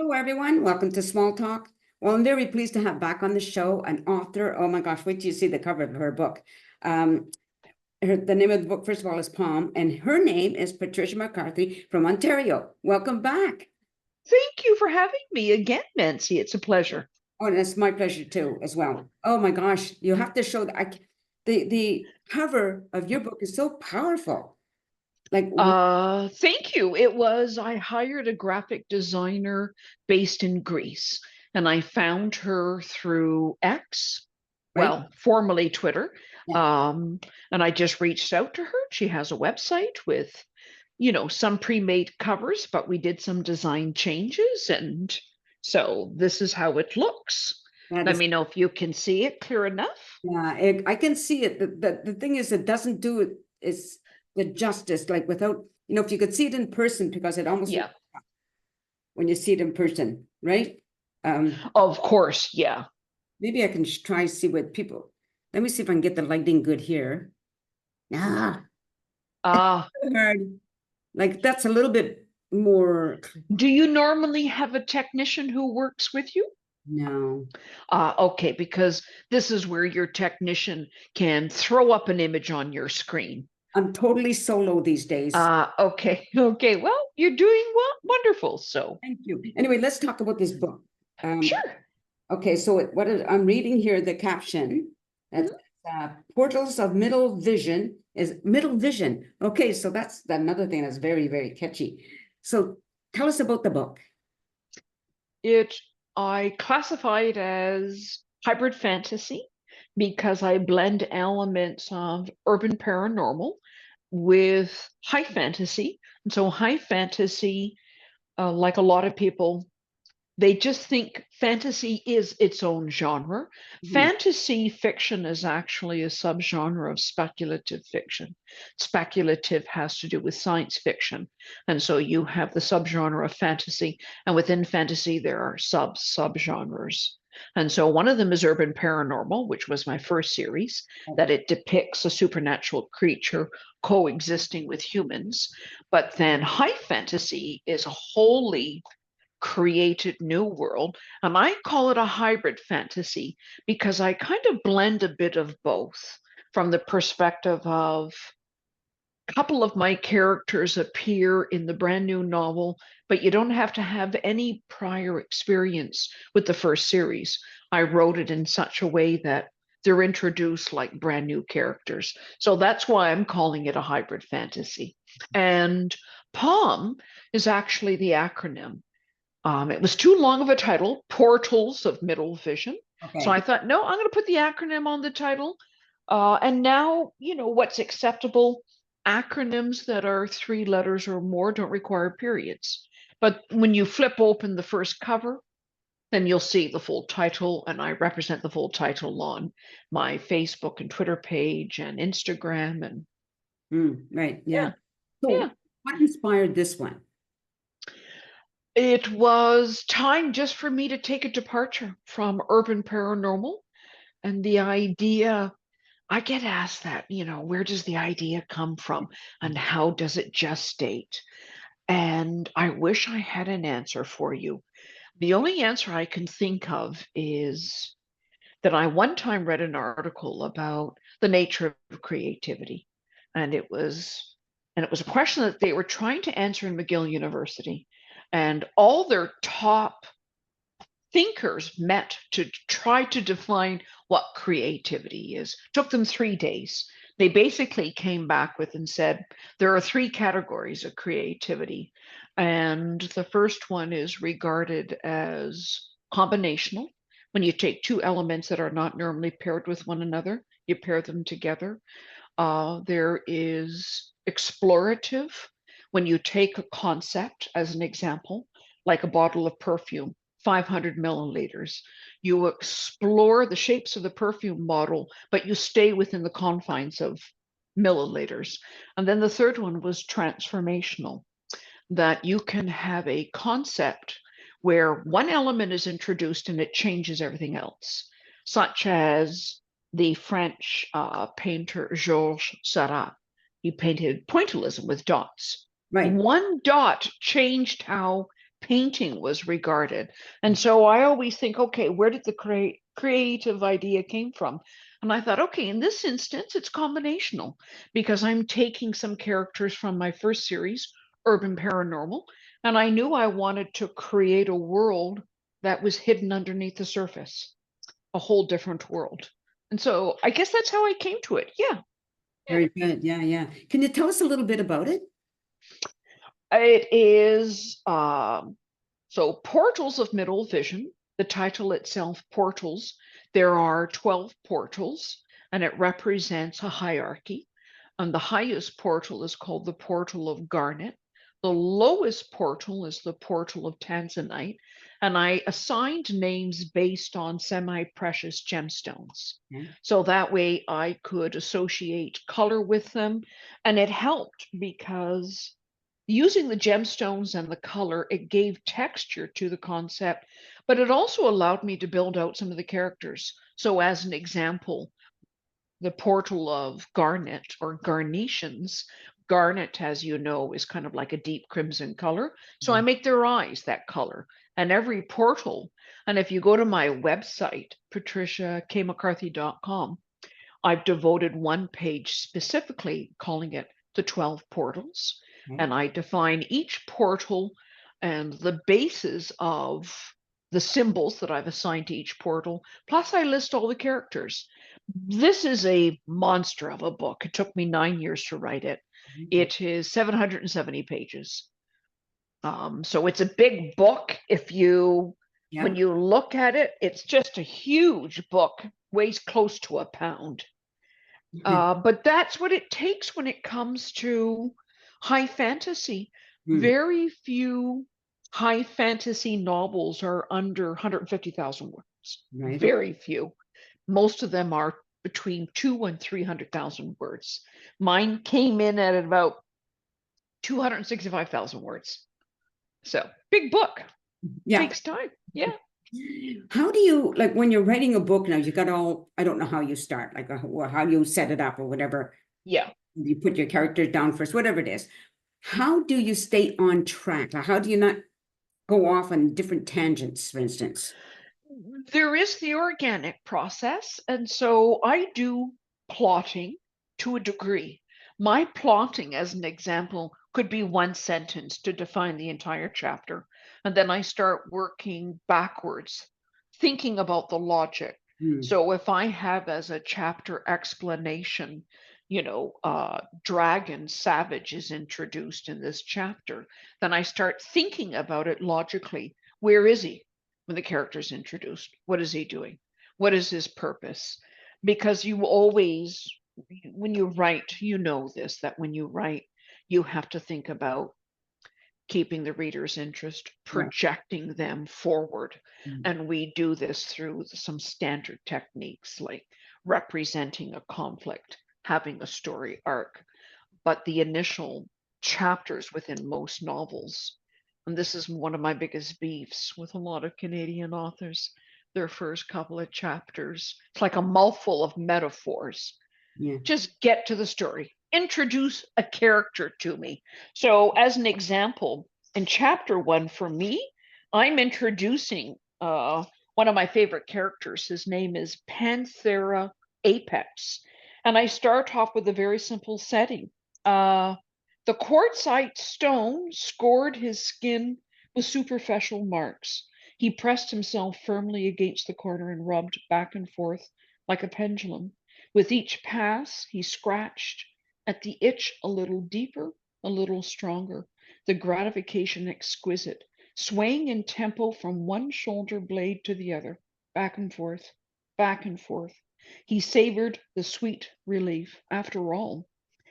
Hello, everyone. Welcome to Small Talk. Well, I'm very pleased to have back on the show an author. Oh my gosh, wait till you see the cover of her book. The name of the book, first of all, is Palm, and her name is Patricia McCarthy from Ontario. Welcome back. Thank you for having me again, Nancy. It's a pleasure. Oh, and it's my pleasure too, as well. Oh my gosh, you have to show the cover of your book is so powerful. Like, Thank you. I hired a graphic designer based in Greece, and I found her through X, right? well, formerly Twitter. Yeah. Um, and I just reached out to her. She has a website with, some pre-made covers, but we did some design changes, and so this is how it looks. That Let is, me know if you can see it clear enough. yeah, I can see it. The thing is, it doesn't do it is the justice, like without, if you could see it in person, because it almost Yeah, when you see it in person, right? of course. Yeah. Maybe I can try see what people. Let me see if I can get the lighting good here. Ah, Uh, hard. Like that's a little bit more. Do you normally have a technician who works with you? No, Okay, because this is where your technician can throw up an image on your screen. I'm totally solo these days. Okay, okay. Well, you're doing well, wonderful. So, Thank you. Anyway, let's talk about this book. Um, sure. okay, so I'm reading here the caption. That's Mhm. Portals of Middle Vision is Middle Vision. Okay, so that's another thing that's very, very catchy. So tell us about the book. It I classify it as hybrid fantasy because I blend elements of urban paranormal with high fantasy. And so high fantasy, like a lot of people, they just think fantasy is its own genre. Mhm. Fantasy fiction is actually a subgenre of speculative fiction. Speculative has to do with science fiction. And so you have the subgenre of fantasy, and within fantasy, there are subgenres. And so one of them is urban paranormal, which was my first series, that it depicts a supernatural creature coexisting with humans. But then high fantasy is a wholly created new world. And I call it a hybrid fantasy because I kind of blend a bit of both from the perspective of a couple of my characters appear in the brand new novel, but you don't have to have any prior experience with the first series. I wrote it in such a way that they're introduced like brand new characters. So that's why I'm calling it a hybrid fantasy. And POM is actually the acronym. It was too long of a title, Portals of Middle Vision. So Okay. I thought, no, I'm going to put the acronym on the title. And now, what's acceptable. Acronyms that are 3 letters or more don't require periods. But when you flip open the first cover, then you'll see the full title, and I represent the full title on my Facebook and Twitter page and Instagram. And Right. Yeah. yeah, So yeah. what inspired this one? It was time just for me to take a departure from urban paranormal. And the idea, I get asked that, where does the idea come from and how does it gestate? And I wish I had an answer for you. The only answer I can think of is that I one time read an article about the nature of creativity. And it was a question that they were trying to answer in McGill University. And all their top thinkers met to try to define what creativity is. Took them 3 days. They basically came back with and said there are 3 categories of creativity. And the first one is regarded as combinational. When you take 2 elements that are not normally paired with one another, you pair them together. There is explorative. When you take a concept, as an example, like a bottle of perfume, 500 milliliters, you explore the shapes of the perfume bottle, but you stay within the confines of milliliters. And then the third one was transformational, that you can have a concept where one element is introduced and it changes everything else, such as the French painter Georges Seurat. He painted pointillism with dots. Right. One dot changed how painting was regarded. And so I always think, okay, where did the creative idea came from? And I thought, okay, in this instance, it's combinational because I'm taking some characters from my first series, Urban Paranormal, and I knew I wanted to create a world that was hidden underneath the surface, a whole different world. And so I guess that's how I came to it. Yeah. Very good. Yeah, yeah. Can you tell us a little bit about it? It is so Portals of Middle Vision, the title itself, Portals. There are 12 portals, and it represents a hierarchy. And the highest portal is called the Portal of Garnet. The lowest portal is the Portal of Tanzanite. And I assigned names based on semi-precious gemstones. Okay. So that way I could associate color with them. And it helped because using the gemstones and the color, it gave texture to the concept, but it also allowed me to build out some of the characters. So as an example, the portal of garnet or garnetians, garnet, as you know, is kind of like a deep crimson color. So I make their eyes that color. And every portal, and if you go to my website, patriciamccarthy.com, I've devoted one page specifically calling it the 12 portals. Okay. And I define each portal and the basis of the symbols that I've assigned to each portal. Plus, I list all the characters. This is a monster of a book. It took me 9 years to write it. Okay. It is 770 pages. So it's a big book. Yeah. When you look at it, it's just a huge book, weighs close to a pound. But that's what it takes when it comes to high fantasy. Hmm. Very few high fantasy novels are under 150,000 words. Right. Very few. Most of them are between 2 and 300,000 words. Mine came in at about 265,000 words. So big book. Yeah. Takes time. Yeah. How do you, like, when you're writing a book now, you got all, I don't know how you start, like, how you set it up or whatever. Yeah. You put your characters down first, whatever it is. How do you stay on track? Like, how do you not go off on different tangents, for instance? There is the organic process, and so I do plotting to a degree. My plotting, as an example, could be one sentence to define the entire chapter, and then I start working backwards, thinking about the logic. Hmm. So if I have as a chapter explanation, dragon savage is introduced in this chapter, then I start thinking about it logically. Where is he when the character's introduced? What is he doing? What is his purpose? Because you always, when you write, you know this, that when you write, you have to think about keeping the reader's interest, Yeah. projecting them forward. Hmm. And we do this through some standard techniques like representing a conflict, having a story arc. But the initial chapters within most novels, and this is one of my biggest beefs with a lot of Canadian authors, their first couple of chapters, it's like a mouthful of metaphors. Yeah. Just get to the story, introduce a character to me. So as an example, in chapter 1 for me, I'm introducing one of my favorite characters. His name is Panthera Apex. And I start off with a very simple setting. The quartzite stone scored his skin with superficial marks. He pressed himself firmly against the corner and rubbed back and forth like a pendulum. With each pass, he scratched at the itch a little deeper, a little stronger, the gratification exquisite, swaying in tempo from one shoulder blade to the other, back and forth, back and forth. He savored the sweet relief. After all,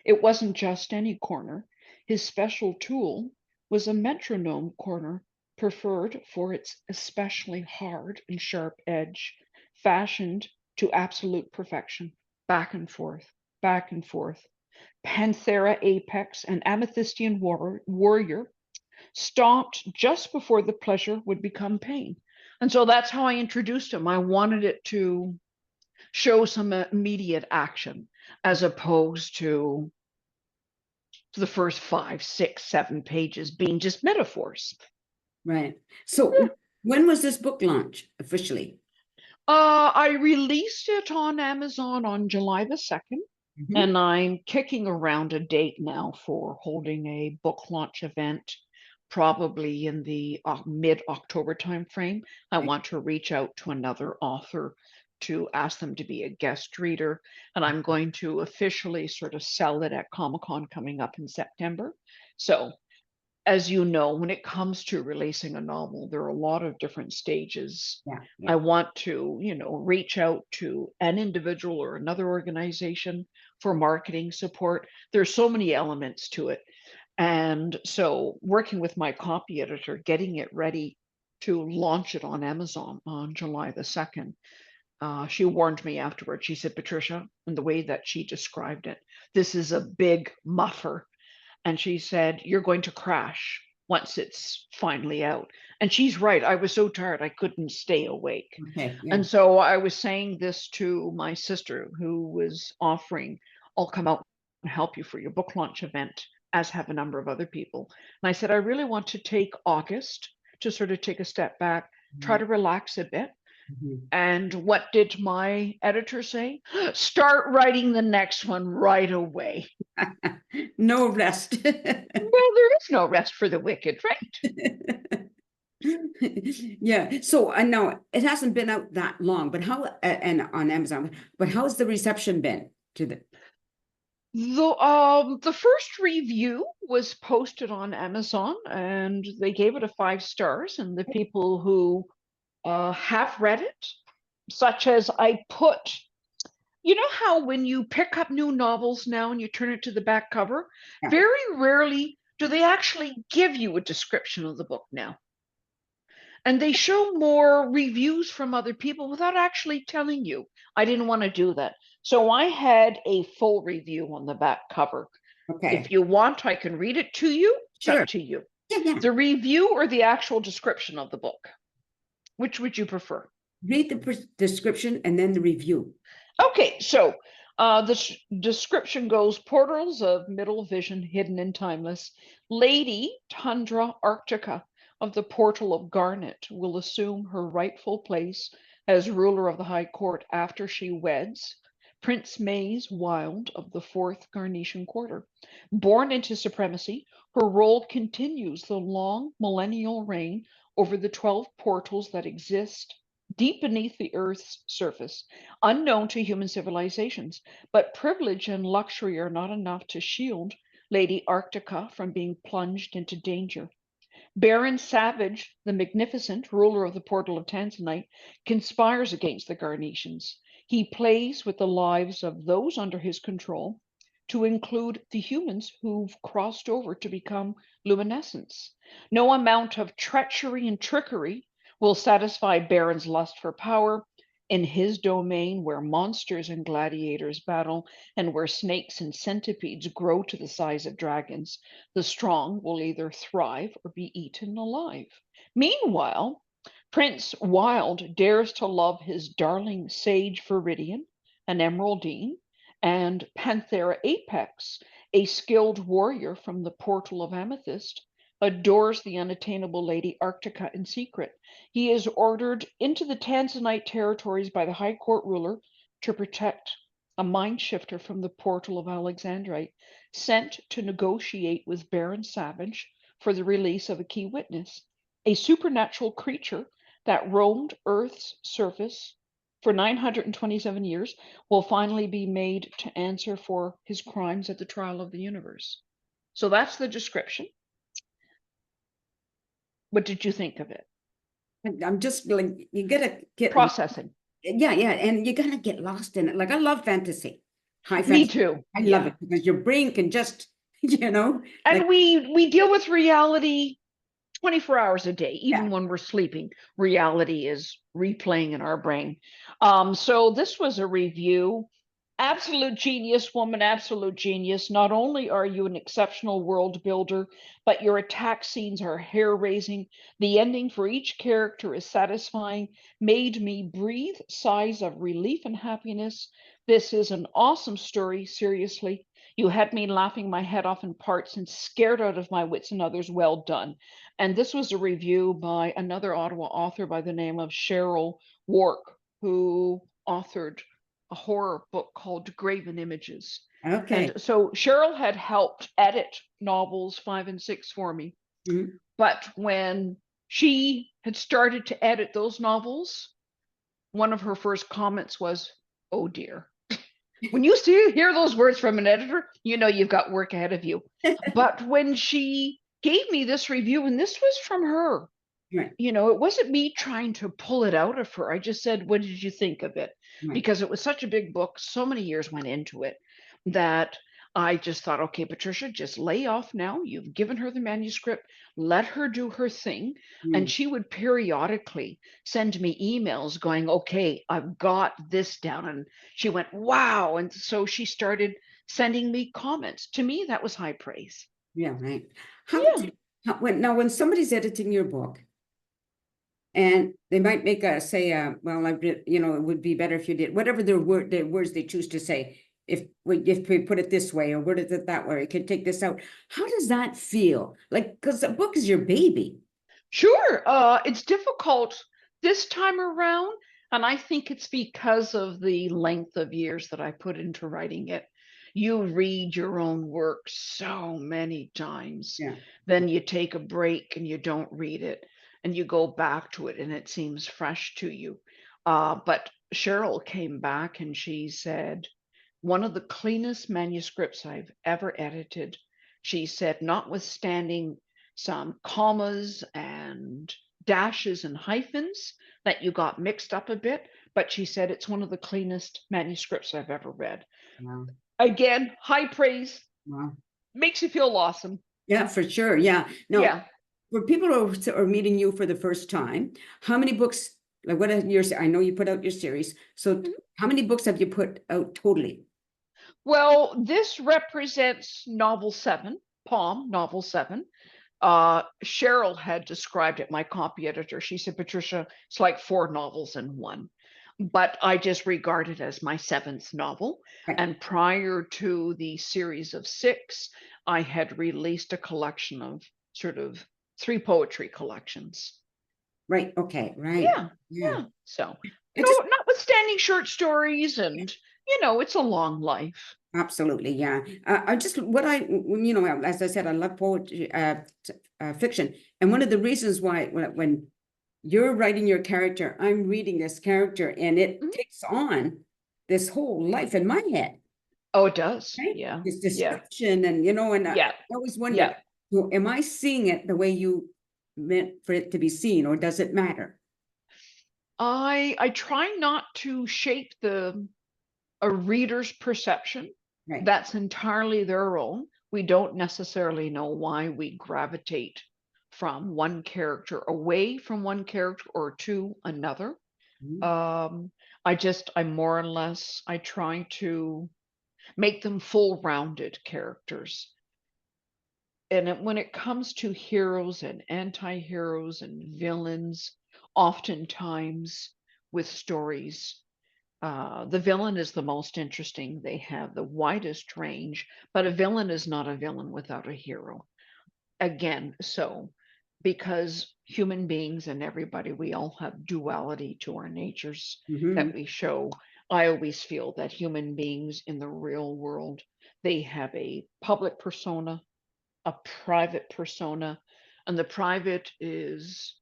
it wasn't just any corner. His special tool was a metronome corner, preferred for its especially hard and sharp edge, fashioned to absolute perfection. Back and forth, back and forth. Panthera apex, an amethystine warrior, stopped just before the pleasure would become pain. And so that's how I introduced him. I wanted it to show some immediate action as opposed to the first 5, 6, 7 pages being just metaphors. Right. So when was this book launch officially? I released it on Amazon on July the 2nd, Mhm. and I'm kicking around a date now for holding a book launch event, probably in the mid-October timeframe. I Okay. want to reach out to another author to ask them to be a guest reader, and I'm going to officially sort of sell it at Comic-Con coming up in September. So as you know, when it comes to releasing a novel, there are a lot of different stages. Yeah, yeah. I want to, reach out to an individual or another organization for marketing support. There's so many elements to it. And so working with my copy editor, getting it ready to launch it on Amazon on July the 2nd. She warned me afterwards. She said, Patricia, and the way that she described it, this is a big muffer, and she said, "You're going to crash once it's finally out." And she's right. I was so tired, I couldn't stay awake. Okay, yeah. And so I was saying this to my sister, who was offering, I'll come out and help you for your book launch event, as have a number of other people. And I said, I really want to take August to sort of take a step back, try Mhm, to relax a bit. mhm. And what did my editor say? Start writing the next one right away. No rest. Well, there is no rest for the wicked, right? Yeah. So I know it hasn't been out that long, but how and on Amazon, but how's the reception been to the The first review was posted on Amazon, and they gave it a 5 stars. And the people who have read it, such as I put, you know how when you pick up new novels now and you turn it to the back cover, yeah. very rarely do they actually give you a description of the book now. And they show more reviews from other people without actually telling you. I didn't want to do that. So I had a full review on the back cover. If Okay. you want, I can read it to you. It's up Sure. to you. Yeah, yeah. The review or the actual description of the book? Which would you prefer? Read the description and then the review. Okay, so the description goes: portals of middle vision hidden and timeless. Lady Tundra Arctica of the Portal of Garnet will assume her rightful place as ruler of the High Court after she weds Prince Maze Wild of the Fourth Garnetian Quarter. Born into supremacy, her role continues the long millennial reign over the 12 portals that exist deep beneath the Earth's surface, unknown to human civilizations. But privilege and luxury are not enough to shield Lady Arctica from being plunged into danger. Baron Savage, the magnificent ruler of the Portal of Tanzanite, conspires against the Garnetians. He plays with the lives of those under his control, to include the humans who've crossed over to become luminescents. No amount of treachery and trickery will satisfy Baron's lust for power. In his domain, where monsters and gladiators battle, and where snakes and centipedes grow to the size of dragons, the strong will either thrive or be eaten alive. Meanwhile, Prince Wild dares to love his darling Sage Viridian, an Emeraldine, and Panthera Apex, a skilled warrior from the Portal of Amethyst, adores the unattainable Lady Arctica in secret. He is ordered into the Tanzanite territories by the High Court ruler to protect a mind shifter from the Portal of Alexandrite, sent to negotiate with Baron Savage for the release of a key witness, a supernatural creature that roamed Earth's surface for 927 years, will finally be made to answer for his crimes at the trial of the universe. So that's the description. What did you think of it? I'm just like, you gotta get, Processing. yeah, yeah, and you gotta get lost in it. Like I love fantasy, high Me fantasy. too. I love Yeah. it because your brain can just, like, And we deal with reality 24 hours a day, yeah. even when we're sleeping. Reality is replaying in our brain. So this was a review, Absolute genius, woman, absolute genius. Not only are you an exceptional world builder, but your attack scenes are hair-raising. The ending for each character is satisfying, made me breathe sighs of relief and happiness. This is an awesome story, seriously. You had me laughing my head off in parts and scared out of my wits and others. Well done. And this was a review by another Ottawa author by the name of Cheryl Wark, who authored a horror book called Graven Images. Okay. And so Cheryl had helped edit novels 5 and 6 for me. Mhm. But when she had started to edit those novels, one of her first comments was, "Oh dear." When you hear those words from an editor, you know you've got work ahead of you. But when she gave me this review, and this was from her, Right, you know, it wasn't me trying to pull it out of her. I just said, "What did you think of it?" right. Because it was such a big book, so many years went into it that I just thought, okay, Patricia, just lay off now. You've given her the manuscript, let her do her thing. And Mm. she would periodically send me emails going, okay, I've got this down. And she went, wow. And so she started sending me comments. To me, that was high praise. Yeah, right. How Yeah. would you, when somebody's editing your book and they might make a say, well, it would be better if you did whatever the words they choose to say. If we put it this way or worded it that way, it could take this out. How does that feel? Like, because a book is your baby. Sure. It's difficult this time around, and I think it's because of the length of years that I put into writing it. You read your own work so many times, Yeah. then you take a break and you don't read it, and you go back to it, and it seems fresh to you. But Cheryl came back and she said, one of the cleanest manuscripts I've ever edited. She said, notwithstanding some commas and dashes and hyphens that you got mixed up a bit, but she said it's one of the cleanest manuscripts I've ever read. Wow. Again, high praise, Wow. makes you feel awesome. Yeah, for sure. Yeah. No, Yeah. for people who are meeting you for the first time, how many books, like what are your, I know you put out your series. So how many books have you put out totally? Well, this represents novel 7, Palm, novel 7. Cheryl had described it, my copy editor. She said, Patricia, it's like 4 novels in one. But I just regard it as my 7th novel. Right. And prior to the series of 6, I had released a collection of sort of 3 poetry collections. Right. Okay. Right. Yeah, Yeah. yeah. So, I just notwithstanding short stories, and it's a long life. absolutely. Yeah. I just, as I said, I love poetry, fiction. And one of the reasons why when you're writing your character, I'm reading this character and it Mhm. takes on this whole life in my head. Oh, it does. Right? Yeah, This yeah, description and I yeah, always yeah. wondered, well, am I seeing it the way you meant for it to be seen, or does it matter? I try not to shape a reader's perception. Right. That's entirely their own. We don't necessarily know why we gravitate from one character away from one character or to another. Mhm. Um, I more or less, I try to make them full rounded characters. And when it comes to heroes and anti-heroes and villains, oftentimes with stories, the villain is the most interesting. They have the widest range, but a villain is not a villain without a hero. Again, so because human beings and everybody, we all have duality to our natures that Mhm. we show. I always feel that human beings in the real world, they have a public persona, a private persona, and the private is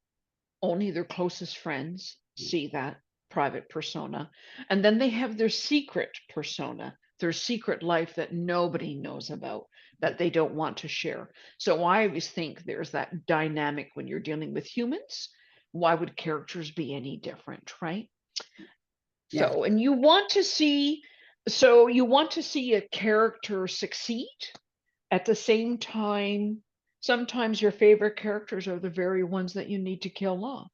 only their closest friends see that private persona. And then they have their secret persona, their secret life that nobody knows about, that they don't want to share. So I always think there's that dynamic when you're dealing with humans. Why would characters be any different, right? Yeah. So, and you want to see a character succeed at the same time. Sometimes your favorite characters are the very ones that you need to kill off.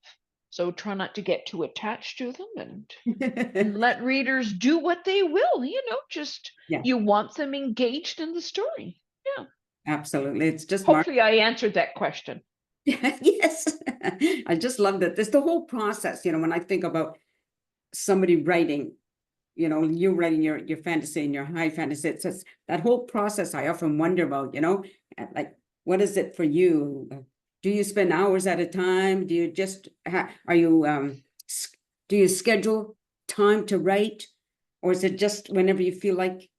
So try not to get too attached to them and let readers do what they will, just Yeah. you want them engaged in the story. Yeah. Absolutely. It's just Hopefully I answered that question. Yes. I just love that. There's the whole process, when I think about somebody writing, you writing your fantasy and your high fantasy, it's just that whole process I often wonder about, like, what is it for you? Do you spend hours at a time? Do you just do you schedule time to write, or is it just whenever you feel like?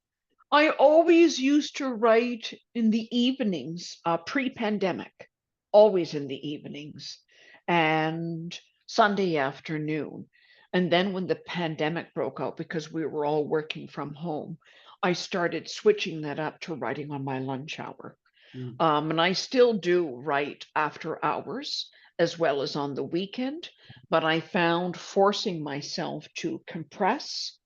I always used to write in the evenings, pre-pandemic, always in the evenings and Sunday afternoon. And then when the pandemic broke out, because we were all working from home, I started switching that up to writing on my lunch hour. And I still do write after hours as well as on the weekend, but I found forcing myself to compress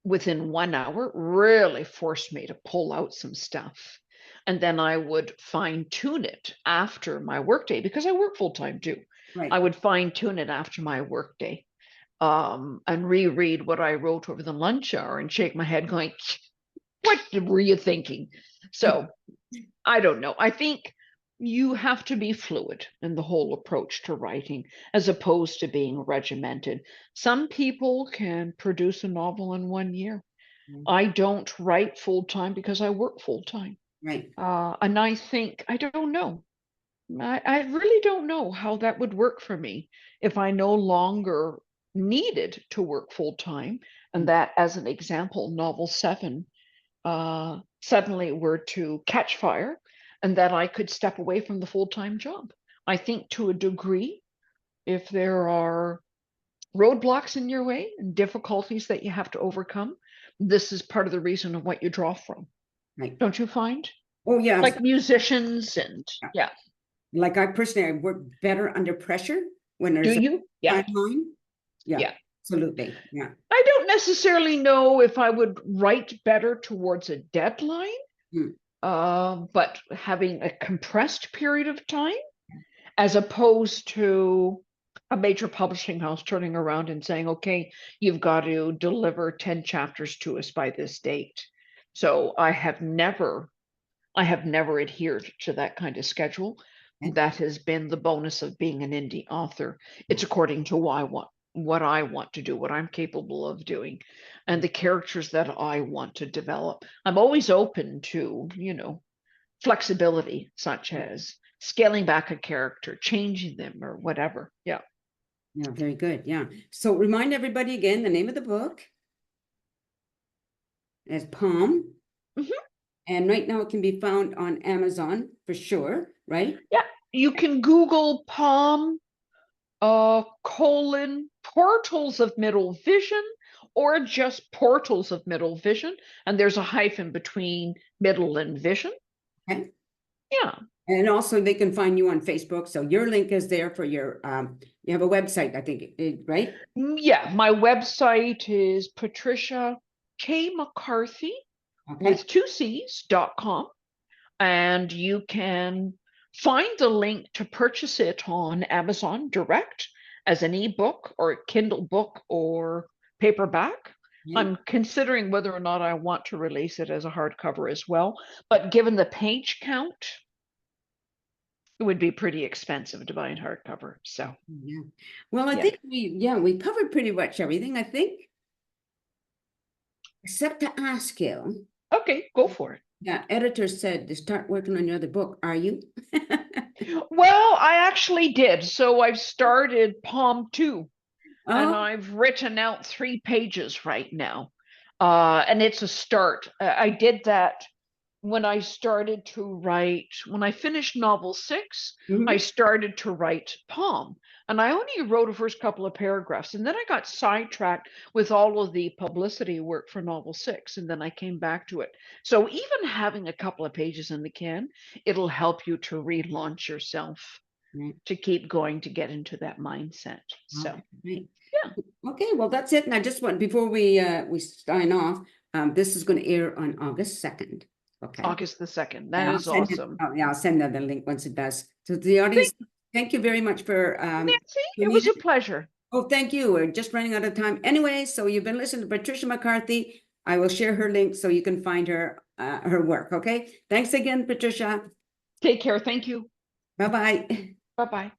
within 1 hour really forced me to pull out some stuff. And then I would fine tune it after my workday because I work full time too. Right. I would fine tune it after my workday and reread what I wrote over the lunch hour and shake my head going, what were you thinking? So I don't know. I think you have to be fluid in the whole approach to writing as opposed to being regimented. Some people can produce a novel in 1 year. I don't write full time because I work full time. Right. And I think, I don't know. I really don't know how that would work for me if I no longer needed to work full time. And that, as an example, novel 7 suddenly were to catch fire and that I could step away from the full-time job. I think to a degree, if there are roadblocks in your way and difficulties that you have to overcome, this is part of the reason of what you draw from. Right. Don't you find? Oh, yeah. Like musicians and yeah. Like I personally, I work better under pressure when there's Do you? Yeah. timeline. Yeah. Yeah. Absolutely. Yeah. I don't necessarily know if I would write better towards a deadline, but having a compressed period of time as opposed to a major publishing house turning around and saying, okay, you've got to deliver 10 chapters to us by this date. So I have never adhered to that kind of schedule. Okay. That has been the bonus of being an indie author. It's according to what I want to do, what I'm capable of doing, and the characters that I want to develop. I'm always open to, flexibility, such as scaling back a character, changing them, or whatever. Yeah. Yeah, very good. Yeah. So remind everybody again, the name of the book is Palm. And right now it can be found on Amazon for sure, right? Yeah. You can Google Palm portals of middle vision or just portals of middle vision. And there's a hyphen between middle and vision. Okay. Yeah. And also they can find you on Facebook. So your link is there for your, you have a website, I think, right? Yeah. My website is Patricia McCarthy with 2 C's.com. And you can find the link to purchase it on Amazon direct as an ebook or a Kindle book or paperback. I'm considering whether or not I want to release it as a hardcover as well. But given the page count, it would be pretty expensive to buy in hardcover. So yeah. Well, I think we covered pretty much everything, I think. Except to ask you. Okay, go for it. Yeah, editor said to start working on your other book. Are you? Well, I actually did. So I've started Palm 2 and I've written out 3 pages right now. And it's a start. I did that when I started to write, when I finished novel 6, I started to write Palm. And I only wrote the first couple of paragraphs. And then I got sidetracked with all of the publicity work for novel 6. And then I came back to it. So even having a couple of pages in the can, it'll help you to relaunch yourself, to keep going, to get into that mindset. So, yeah. Okay, well, that's it. And I just want, before we sign off, this is going to air on August 2nd. Okay. August the 2nd. That is awesome. I'll send them the link once it does. So the audience, Thank you very much for Nancy, it tuning was a in. pleasure. Oh, thank you. We're just running out of time. Anyway, so you've been listening to Patricia McCarthy. I will share her link so you can find her work. Okay. Thanks again, Patricia. Take care. Thank you. Bye-bye. Bye-bye.